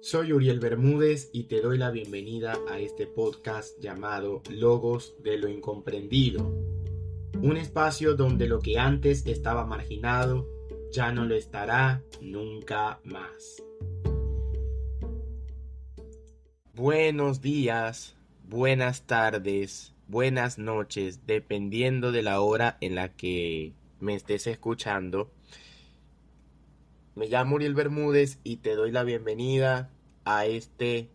Soy Uriel Bermúdez y te doy la bienvenida a este podcast llamado Logos de lo Incomprendido, un espacio donde lo que antes estaba marginado ya no lo estará nunca más. Buenos días, buenas tardes, buenas noches, dependiendo de la hora en la que me estés escuchando. Me llamo Uriel Bermúdez y te doy la bienvenida a este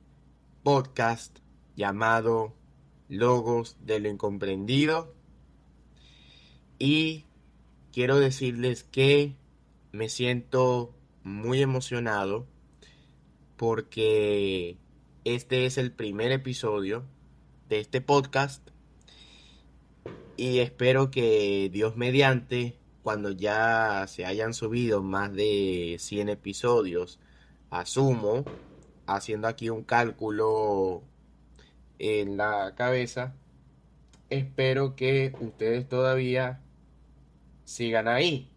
podcast llamado Logos de lo Incomprendido. Y quiero decirles que me siento muy emocionado porque este es el primer episodio de este podcast y espero que Dios mediante, cuando ya se hayan subido más de 100 episodios, asumo, haciendo aquí un cálculo en la cabeza, espero que ustedes todavía sigan ahí,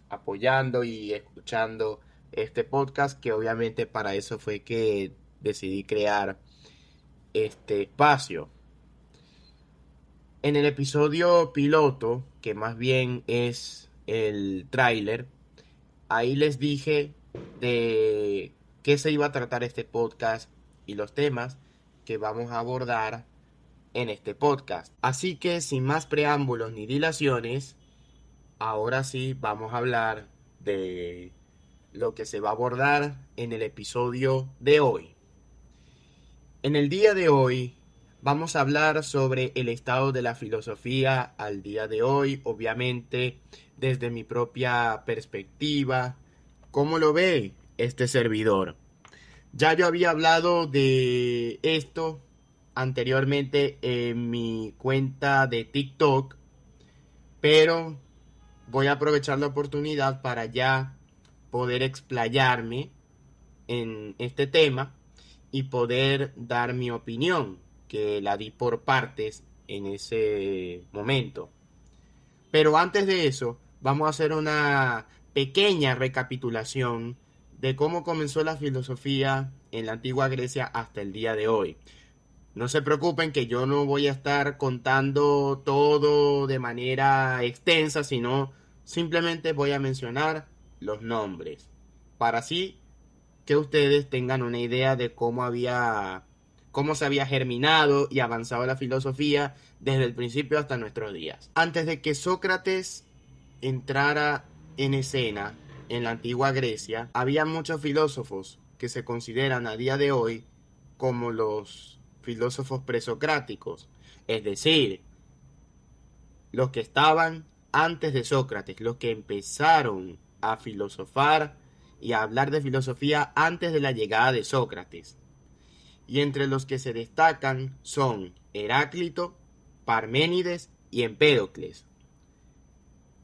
apoyando y escuchando este podcast, que obviamente para eso fue que decidí crear este espacio. En el episodio piloto, que más bien es el tráiler, ahí les dije de qué se iba a tratar este podcast y los temas que vamos a abordar en este podcast. Así que sin más preámbulos ni dilaciones, ahora sí vamos a hablar de lo que se va a abordar en el episodio de hoy. En el día de hoy vamos a hablar sobre el estado de la filosofía al día de hoy, obviamente desde mi propia perspectiva. ¿Cómo lo ve este servidor? Ya yo había hablado de esto anteriormente en mi cuenta de TikTok, pero voy a aprovechar la oportunidad para ya poder explayarme en este tema y poder dar mi opinión, que la di por partes en ese momento. Pero antes de eso, vamos a hacer una pequeña recapitulación de cómo comenzó la filosofía en la antigua Grecia hasta el día de hoy. No se preocupen que yo no voy a estar contando todo de manera extensa, sino simplemente voy a mencionar los nombres, para así que ustedes tengan una idea de cómo se había germinado y avanzado la filosofía desde el principio hasta nuestros días. Antes de que Sócrates entrara en escena en la antigua Grecia, había muchos filósofos que se consideran a día de hoy como los filósofos presocráticos, es decir, los que estaban antes de Sócrates, los que empezaron a filosofar y a hablar de filosofía antes de la llegada de Sócrates. Y entre los que se destacan son Heráclito, Parménides y Empédocles.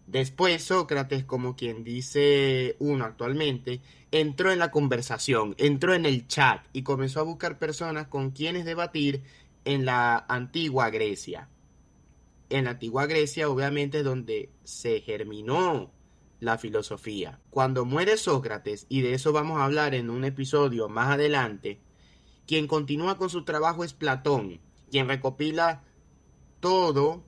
Después Sócrates, como quien dice uno actualmente, entró en la conversación, entró en el chat y comenzó a buscar personas con quienes debatir en la antigua Grecia. En la antigua Grecia, obviamente, donde se germinó la filosofía. Cuando muere Sócrates, y de eso vamos a hablar en un episodio más adelante, quien continúa con su trabajo es Platón, quien recopila todo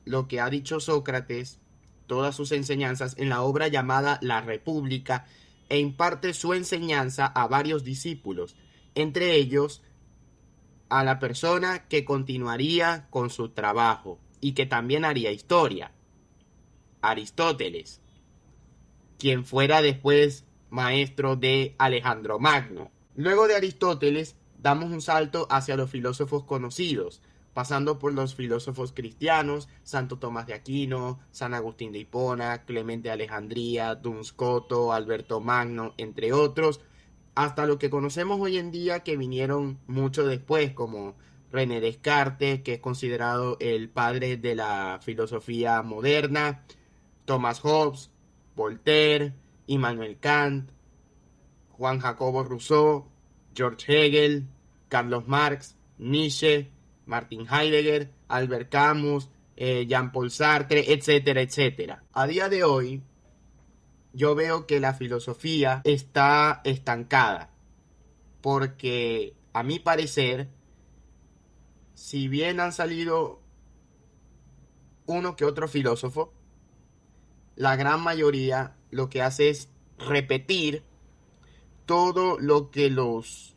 lo que ha dicho Sócrates, todas sus enseñanzas en la obra llamada La República, e imparte su enseñanza a varios discípulos, entre ellos a la persona que continuaría con su trabajo y que también haría historia, Aristóteles, quien fuera después maestro de Alejandro Magno. Luego de Aristóteles, damos un salto hacia los filósofos conocidos, pasando por los filósofos cristianos, Santo Tomás de Aquino, San Agustín de Hipona, Clemente de Alejandría, Duns Scoto, Alberto Magno, entre otros, hasta lo que conocemos hoy en día, que vinieron mucho después, como René Descartes, que es considerado el padre de la filosofía moderna, Thomas Hobbes, Voltaire, Immanuel Kant, Juan Jacobo Rousseau, George Hegel, Carlos Marx, Nietzsche, Martin Heidegger, Albert Camus, Jean-Paul Sartre, etcétera, etcétera. A día de hoy, yo veo que la filosofía está estancada. porque a mi parecer, si bien han salido uno que otro filósofo, la gran mayoría lo que hace es repetir todo lo que los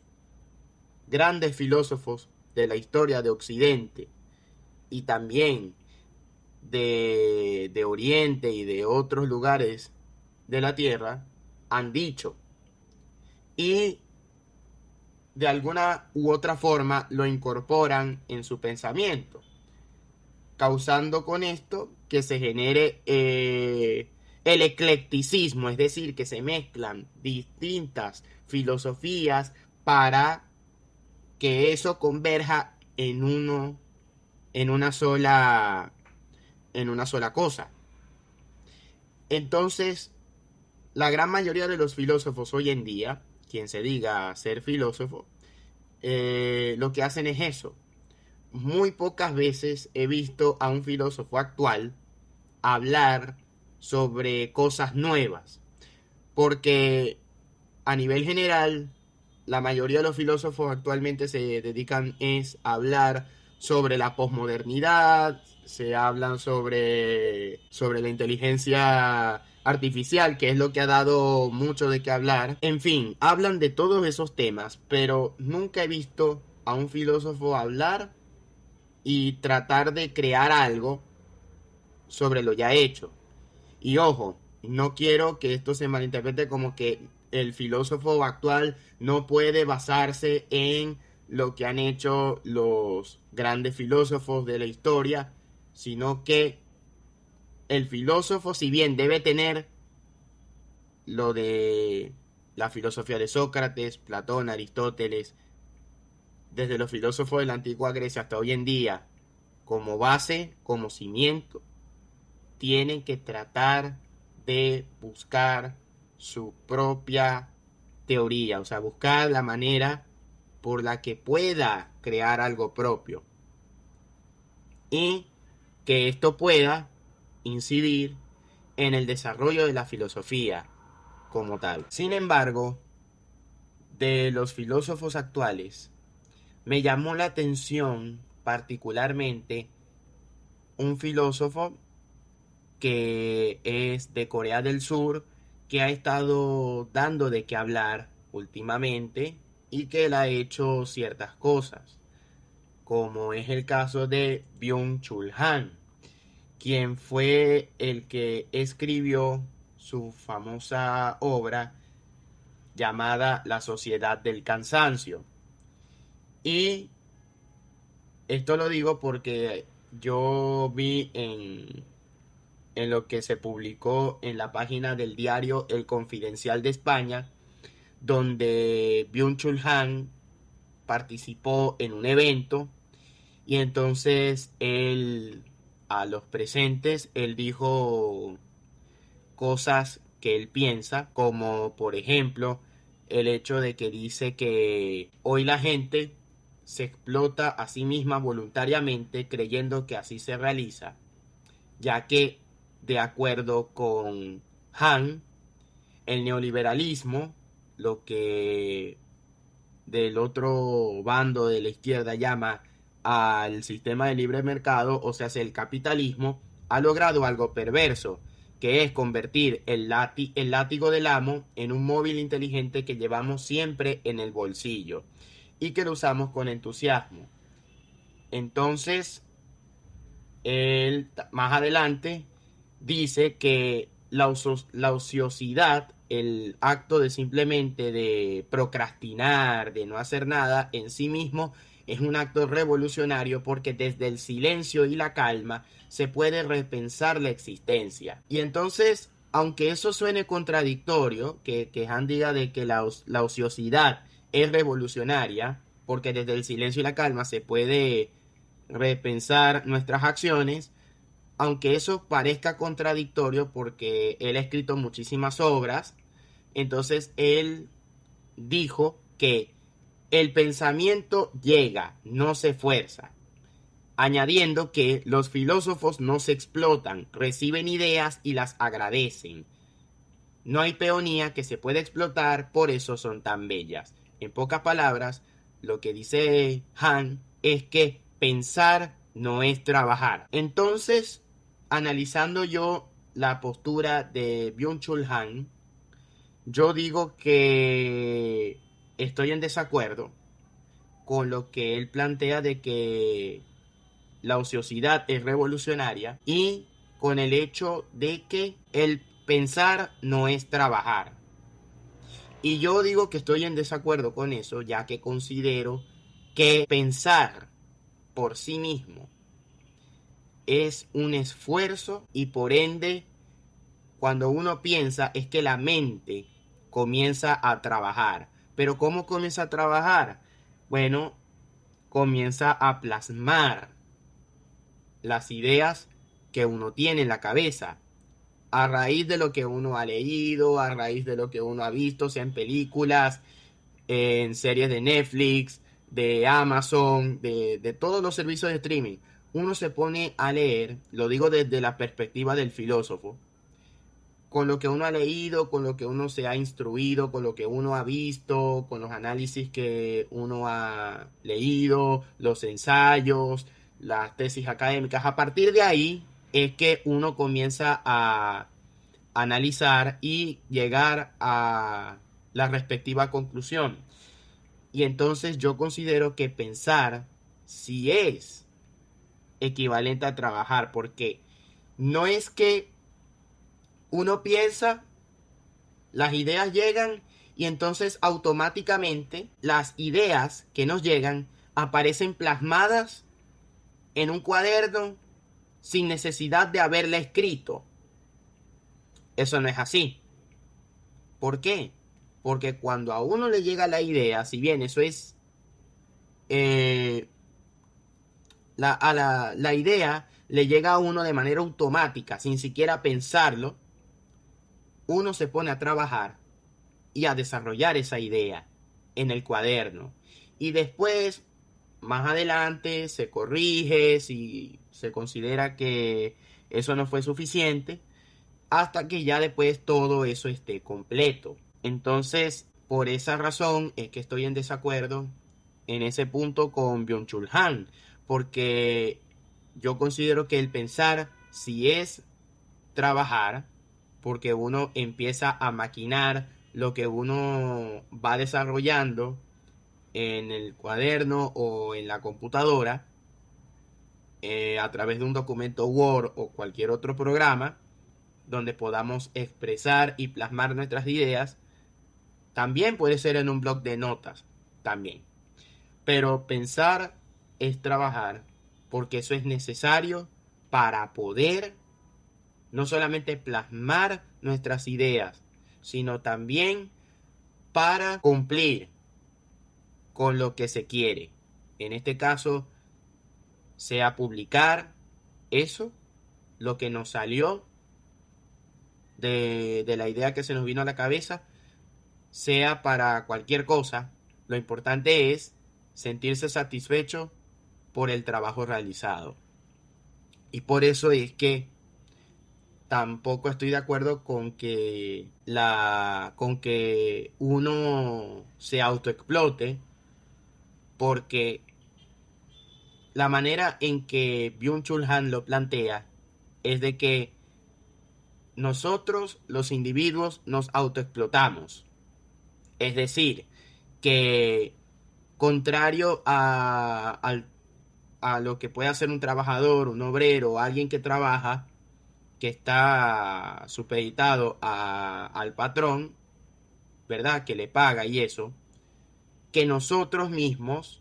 grandes filósofos de la historia de Occidente y también de Oriente y de otros lugares de la Tierra han dicho. Y de alguna u otra forma lo incorporan en su pensamiento, causando con esto que se genere el eclecticismo, es decir, que se mezclan distintas filosofías para que eso converja en una sola, en una sola cosa. Entonces, la gran mayoría de los filósofos hoy en día, quien se diga ser filósofo, lo que hacen es eso. Muy pocas veces he visto a un filósofo actual hablar sobre cosas nuevas, porque a nivel general, la mayoría de los filósofos actualmente se dedican es a hablar sobre la posmodernidad, se hablan sobre la inteligencia artificial, que es lo que ha dado mucho de qué hablar. En fin, hablan de todos esos temas, pero nunca he visto a un filósofo hablar y tratar de crear algo sobre lo ya hecho. Y ojo, no quiero que esto se malinterprete como que el filósofo actual no puede basarse en lo que han hecho los grandes filósofos de la historia, sino que el filósofo, si bien debe tener lo de la filosofía de Sócrates, Platón, Aristóteles, desde los filósofos de la antigua Grecia hasta hoy en día, como base, como cimiento, tienen que tratar de buscar su propia teoría, o sea, buscar la manera por la que pueda crear algo propio y que esto pueda incidir en el desarrollo de la filosofía como tal. Sin embargo, de los filósofos actuales, me llamó la atención particularmente un filósofo que es de Corea del Sur, que ha estado dando de qué hablar últimamente y que él ha hecho ciertas cosas, como es el caso de Byung-Chul Han, quien fue el que escribió su famosa obra llamada La Sociedad del Cansancio. Y esto lo digo porque yo vi en lo que se publicó en la página del diario El Confidencial de España, donde Byung-Chul Han participó en un evento y entonces él, a los presentes, él dijo cosas que él piensa, como por ejemplo el hecho de que dice que hoy la gente se explota a sí misma voluntariamente creyendo que así se realiza, ya que de acuerdo con Han, el neoliberalismo, lo que del otro bando de la izquierda llama al sistema de libre mercado, o sea, el capitalismo, ha logrado algo perverso, que es convertir el látigo del amo en un móvil inteligente que llevamos siempre en el bolsillo y que lo usamos con entusiasmo. Entonces, él más adelante dice que la ociosidad, el acto de simplemente de procrastinar, de no hacer nada, en sí mismo es un acto revolucionario porque desde el silencio y la calma se puede repensar la existencia. Y entonces, aunque eso suene contradictorio, que Han diga de que la ociosidad es revolucionaria, porque desde el silencio y la calma se puede repensar nuestras acciones, aunque eso parezca contradictorio porque él ha escrito muchísimas obras, entonces él dijo que el pensamiento llega, no se fuerza, añadiendo que los filósofos no se explotan, reciben ideas y las agradecen. No hay peonía que se pueda explotar, por eso son tan bellas. En pocas palabras, lo que dice Han es que pensar no es trabajar. Entonces, analizando yo la postura de Byung-Chul Han, yo digo que estoy en desacuerdo con lo que él plantea de que la ociosidad es revolucionaria y con el hecho de que el pensar no es trabajar. Y yo digo que estoy en desacuerdo con eso, ya que considero que pensar por sí mismo es un esfuerzo y por ende, cuando uno piensa es que la mente comienza a trabajar. Pero ¿cómo comienza a trabajar? Bueno, comienza a plasmar las ideas que uno tiene en la cabeza a raíz de lo que uno ha leído, a raíz de lo que uno ha visto, sea en películas, en series de Netflix, de Amazon, de todos los servicios de streaming. Uno se pone a leer, lo digo desde la perspectiva del filósofo, con lo que uno ha leído, con lo que uno se ha instruido, con lo que uno ha visto, con los análisis que uno ha leído, los ensayos, las tesis académicas. A partir de ahí es que uno comienza a analizar y llegar a la respectiva conclusión. Y entonces yo considero que pensar sí es equivalente a trabajar, porque no es que uno piensa, las ideas llegan y entonces automáticamente las ideas que nos llegan aparecen plasmadas en un cuaderno sin necesidad de haberla escrito. Eso no es así. ¿Por qué? Porque cuando a uno le llega la idea, si bien eso es eh, la idea le llega a uno de manera automática, sin siquiera pensarlo, uno se pone a trabajar y a desarrollar esa idea en el cuaderno. Y después, más adelante, se corrige si se considera que eso no fue suficiente, hasta que ya después todo eso esté completo. Entonces, por esa razón es que estoy en desacuerdo en ese punto con Byung-Chul Han, porque yo considero que el pensar si es trabajar, porque uno empieza a maquinar lo que uno va desarrollando en el cuaderno o en la computadora, a través de un documento Word o cualquier otro programa donde podamos expresar y plasmar nuestras ideas. También puede ser en un blog de notas, también. Pero pensar es trabajar, porque eso es necesario para poder no solamente plasmar nuestras ideas, sino también para cumplir con lo que se quiere. En este caso, sea publicar eso, lo que nos salió de la idea que se nos vino a la cabeza, sea para cualquier cosa. Lo importante es sentirse satisfecho por el trabajo realizado. Y por eso es que tampoco estoy de acuerdo con que uno se autoexplote, porque la manera en que Byung-Chul Han lo plantea es de que nosotros los individuos nos autoexplotamos. Es decir, que contrario a lo que puede hacer un trabajador, un obrero, alguien que trabaja, que está supeditado al patrón, ¿verdad? Que le paga y eso, que nosotros mismos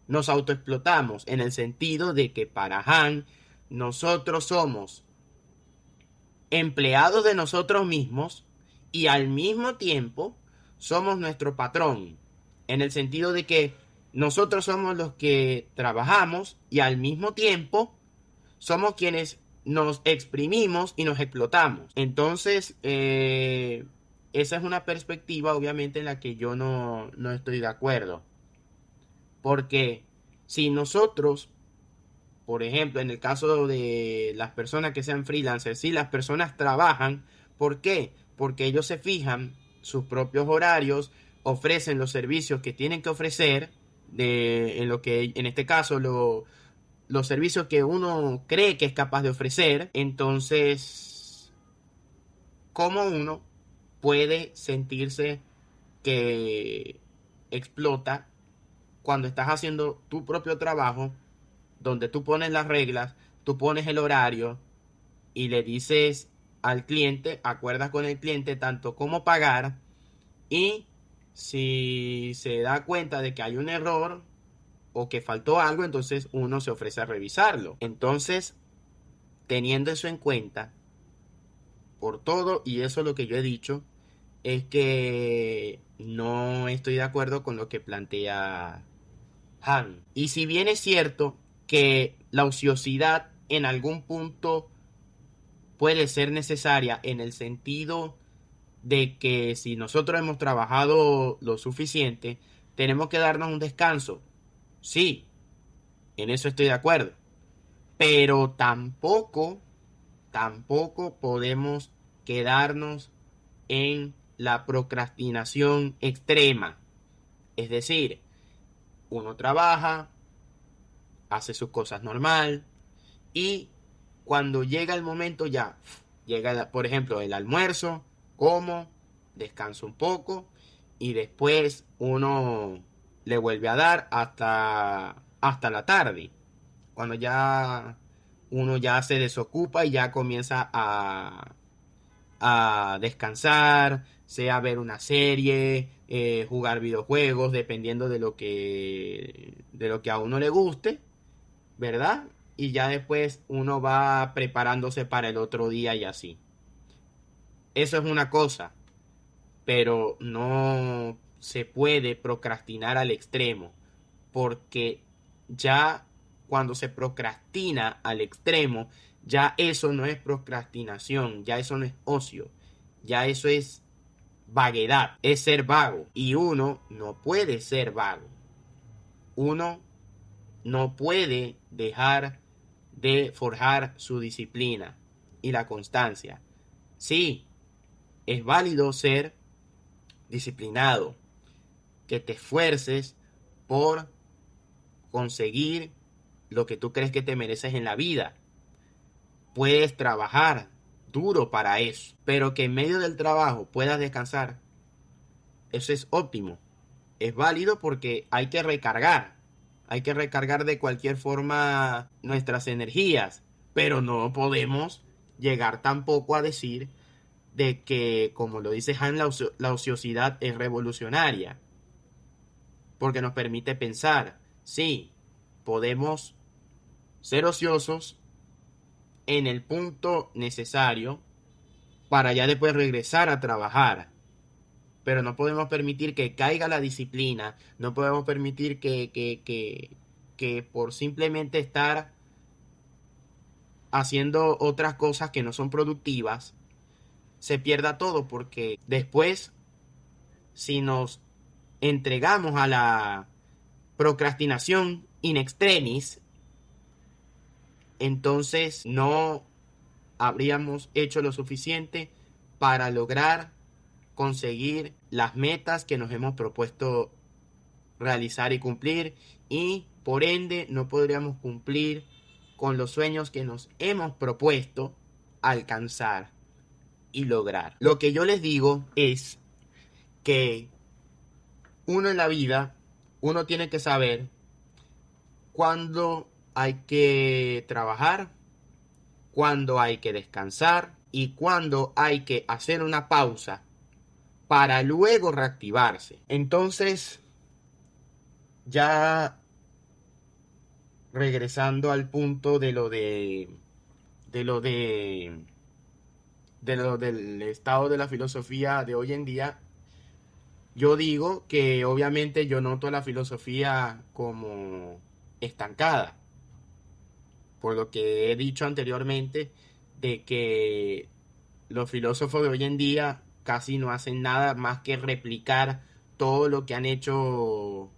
nos autoexplotamos en el sentido de que para Han nosotros somos empleados de nosotros mismos y al mismo tiempo somos nuestro patrón, en el sentido de que nosotros somos los que trabajamos y al mismo tiempo somos quienes nos exprimimos y nos explotamos. Entonces, esa es una perspectiva obviamente en la que yo no estoy de acuerdo. Porque si nosotros, por ejemplo, en el caso de las personas que sean freelancers, si las personas trabajan, ¿por qué? porque ellos se fijan sus propios horarios, ofrecen los servicios que tienen que ofrecer, en lo que en este caso los servicios que uno cree que es capaz de ofrecer. Entonces, ¿cómo uno puede sentirse que explota cuando estás haciendo tu propio trabajo, donde tú pones las reglas, tú pones el horario y le dices al cliente, acuerdas con el cliente tanto cómo pagar, y si se da cuenta de que hay un error o que faltó algo, entonces uno se ofrece a revisarlo? Entonces, teniendo eso en cuenta, por todo, y eso es lo que yo he dicho, es que no estoy de acuerdo con lo que plantea Han. Y si bien es cierto que la ociosidad en algún punto puede ser necesaria, en el sentido de que si nosotros hemos trabajado lo suficiente, tenemos que darnos un descanso. Sí, en eso estoy de acuerdo. Pero tampoco podemos quedarnos en la procrastinación extrema. Es decir, uno trabaja, hace sus cosas normal y cuando llega el momento ya, llega, por ejemplo, el almuerzo, como, descanso un poco y después uno le vuelve a dar hasta la tarde, cuando ya uno ya se desocupa y ya comienza a descansar, sea ver una serie, jugar videojuegos, dependiendo de lo que a uno le guste, ¿verdad? Y ya después uno va preparándose para el otro día y así. Eso es una cosa, pero no se puede procrastinar al extremo, porque ya cuando se procrastina al extremo, ya eso no es procrastinación, ya eso no es ocio, ya eso es vaguedad, es ser vago. Y uno no puede ser vago. Uno no puede dejar de forjar su disciplina y la constancia. Sí, es válido ser disciplinado, que te esfuerces por conseguir lo que tú crees que te mereces en la vida. Puedes trabajar duro para eso, pero que en medio del trabajo puedas descansar, eso es óptimo. Es válido porque hay que recargar de cualquier forma nuestras energías, pero no podemos llegar tampoco a decir de que, como lo dice Han, la ociosidad es revolucionaria, porque nos permite pensar. Sí, podemos ser ociosos en el punto necesario para ya después regresar a trabajar. Pero no podemos permitir que caiga la disciplina, no podemos permitir que por simplemente estar haciendo otras cosas que no son productivas, se pierda todo, porque después, si nos entregamos a la procrastinación in extremis, entonces no habríamos hecho lo suficiente para lograr conseguir las metas que nos hemos propuesto realizar y cumplir, y por ende no podríamos cumplir con los sueños que nos hemos propuesto alcanzar y lograr. Lo que yo les digo es que uno en la vida, uno tiene que saber cuándo hay que trabajar, cuándo hay que descansar y cuándo hay que hacer una pausa para luego reactivarse. Entonces, ya regresando al punto de lo de lo del estado de la filosofía de hoy en día, yo digo que obviamente yo noto la filosofía como estancada, por lo que he dicho anteriormente, de que los filósofos de hoy en día casi no hacen nada más que replicar todo lo que han hecho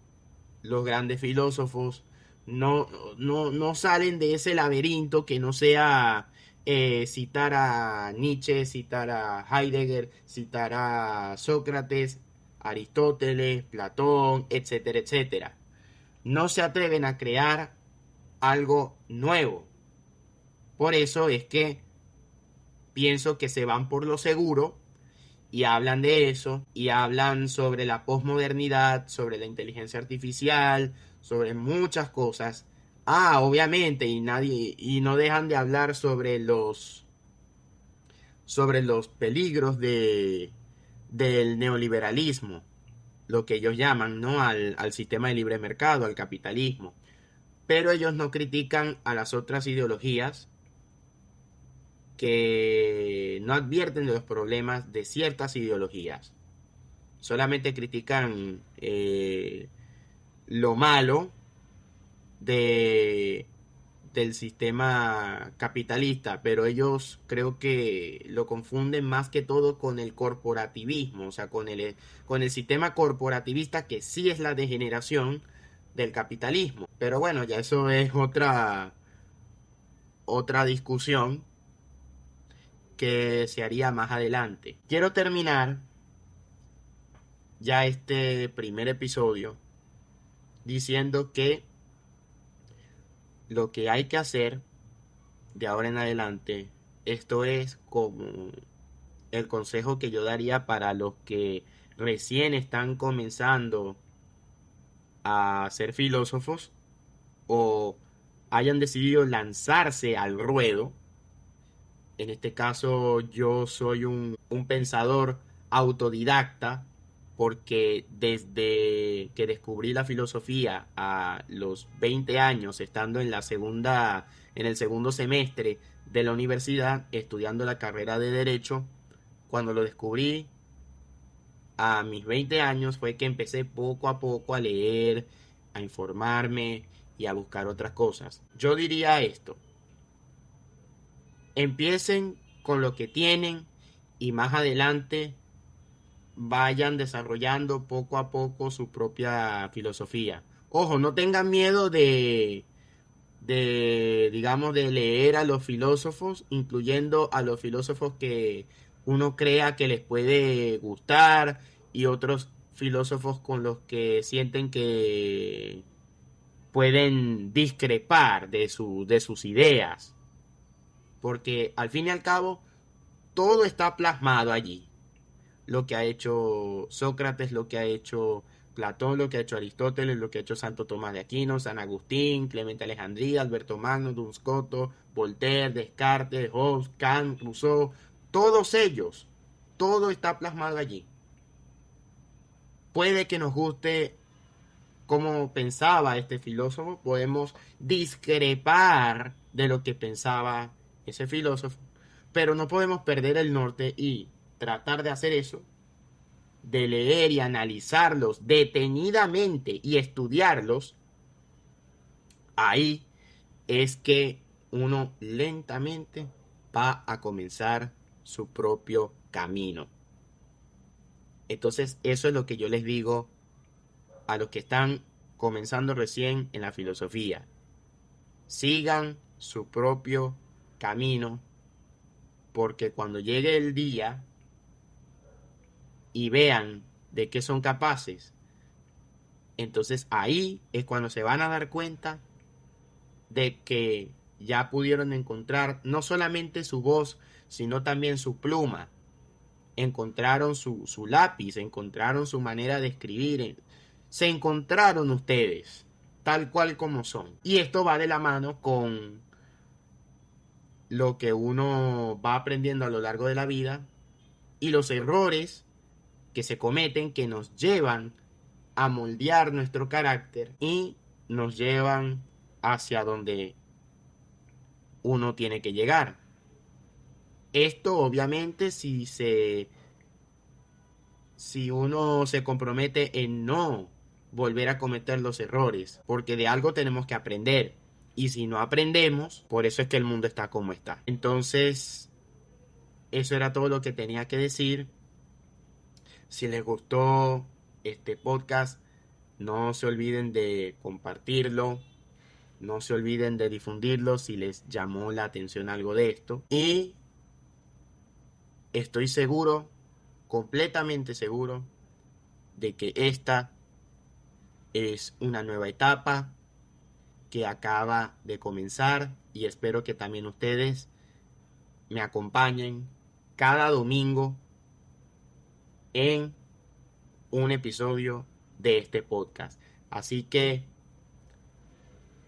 los grandes filósofos. No, no salen de ese laberinto que no sea citar a Nietzsche, citar a Heidegger, citar a Sócrates, Aristóteles, Platón, etcétera, etcétera. No se atreven a crear algo nuevo. Por eso es que pienso que se van por lo seguro y hablan de eso y hablan sobre la posmodernidad, sobre la inteligencia artificial, sobre muchas cosas. Obviamente, y no dejan de hablar sobre los peligros del neoliberalismo, lo que ellos llaman, ¿no? Al sistema de libre mercado, al capitalismo. Pero ellos no critican a las otras ideologías que no advierten de los problemas de ciertas ideologías. Solamente critican lo malo de, del sistema capitalista, pero ellos creo que lo confunden más que todo con el corporativismo, o sea, con el sistema corporativista que sí es la degeneración del capitalismo. Pero bueno, ya eso es otra discusión que se haría más adelante. Quiero terminar ya este primer episodio diciendo que lo que hay que hacer de ahora en adelante, esto es como el consejo que yo daría para los que recién están comenzando a ser filósofos o hayan decidido lanzarse al ruedo. En este caso yo soy un pensador autodidacta porque desde que descubrí la filosofía a los 20 años, estando en el segundo semestre de la universidad, estudiando la carrera de Derecho, cuando lo descubrí a mis 20 años fue que empecé poco a poco a leer, a informarme y a buscar otras cosas. Yo diría esto: empiecen con lo que tienen y más adelante vayan desarrollando poco a poco su propia filosofía. Ojo, no tengan miedo digamos, de leer a los filósofos, incluyendo a los filósofos que uno crea que les puede gustar y otros filósofos con los que sienten que pueden discrepar de sus ideas. Porque al fin y al cabo, todo está plasmado allí. Lo que ha hecho Sócrates, lo que ha hecho Platón, lo que ha hecho Aristóteles, lo que ha hecho Santo Tomás de Aquino, San Agustín, Clemente Alejandría, Alberto Magno, Duns Scoto, Voltaire, Descartes, Hobbes, Kant, Rousseau, todos ellos, todo está plasmado allí. Puede que nos guste cómo pensaba este filósofo, podemos discrepar de lo que pensaba ese filósofo, pero no podemos perder el norte y tratar de hacer eso, de leer y analizarlos detenidamente y estudiarlos. Ahí es que uno lentamente va a comenzar su propio camino. Entonces, eso es lo que yo les digo a los que están comenzando recién en la filosofía. Sigan su propio camino, porque cuando llegue el día y vean de qué son capaces, entonces ahí es cuando se van a dar cuenta de que ya pudieron encontrar no solamente su voz, sino también su pluma. Encontraron su lápiz, encontraron su manera de escribir, se encontraron ustedes, tal cual como son. Y esto va de la mano con lo que uno va aprendiendo a lo largo de la vida y los errores que se cometen que nos llevan a moldear nuestro carácter y nos llevan hacia donde uno tiene que llegar. Esto obviamente si uno se compromete en no volver a cometer los errores, porque de algo tenemos que aprender. Y si no aprendemos, por eso es que el mundo está como está. Entonces, eso era todo lo que tenía que decir. Si les gustó este podcast, no se olviden de compartirlo, No se olviden de difundirlo si les llamó la atención algo de esto. Y estoy seguro, completamente seguro, de que esta es una nueva etapa que acaba de comenzar y espero que también ustedes me acompañen cada domingo en un episodio de este podcast. Así que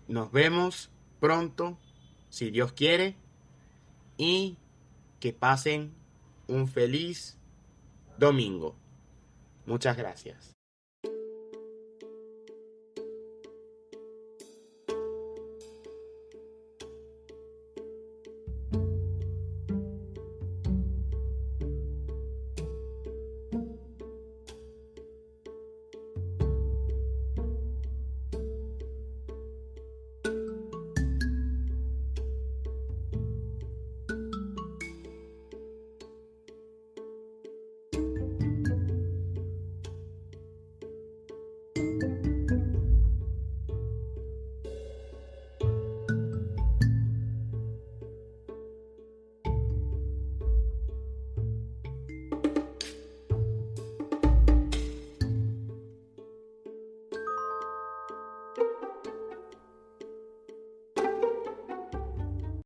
nos vemos pronto, si Dios quiere, y que pasen un feliz domingo. Muchas gracias.